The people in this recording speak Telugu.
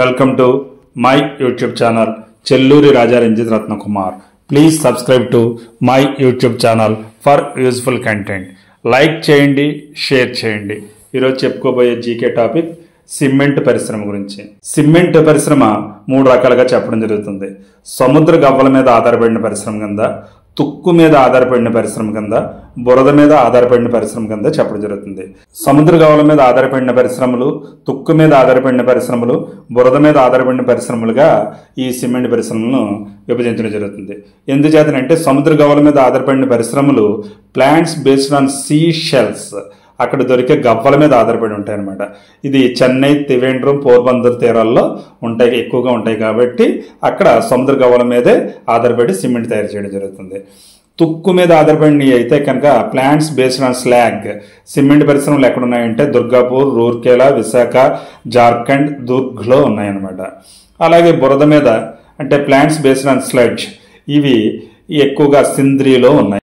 Welcome to my YouTube channel Chelluri Raja Ranjit Ratna Kumar. Please subscribe to my YouTube channel for useful content. Like చేయండి, షేర్ చేయండి. ఈరోజు చెప్పుకోబోయే జీకే టాపిక్ సిమెంట్ పరిశ్రమ గురించి. సిమెంట్ పరిశ్రమ మూడు రకాలుగా చెప్పడం జరుగుతుంది. సముద్ర గవ్వల మీద ఆధారపడిన పరిశ్రమ కింద, తుక్కు మీద ఆధారపడిన పరిశ్రమ కింద, బురద మీద ఆధారపడిన పరిశ్రమ కింద చెప్పడం జరుగుతుంది. సముద్ర గవ్వల మీద ఆధారపడిన పరిశ్రమలు, తుక్కు మీద ఆధారపడిన పరిశ్రమలు, బురద మీద ఆధారపడిన పరిశ్రమలుగా ఈ సిమెంట్ పరిశ్రమలను విభజించడం జరుగుతుంది. ఎందుచేతనంటే సముద్ర గవ్వల మీద ఆధారపడిన పరిశ్రమలు plants based on sea shells, అక్కడ దొరికే గవ్వల మీద ఆధారపడి ఉంటాయి అన్నమాట. ఇది చెన్నై, త్రివేంద్రం, పోర్బందర్ తీరాల్లో ఎక్కువగా ఉంటాయి కాబట్టి అక్కడ సముద్ర గవ్వల మీదే ఆధారపడి సిమెంట్ తయారు చేయడం జరుగుతుంది. తుక్కు మీద ఆధారపడినవి అయితే కనుక plants based on slag, cement పరిశ్రమలు ఎక్కడున్నాయంటే దుర్గాపూర్, రూర్కేలా, విశాఖ, జార్ఖండ్, దుర్గ్లో ఉన్నాయన్నమాట. అలాగే బురద మీద అంటే ప్లాంట్స్ బేస్డ్ ఆన్ స్లడ్జ్, ఇవి ఎక్కువగా సింద్రిలో ఉన్నాయి.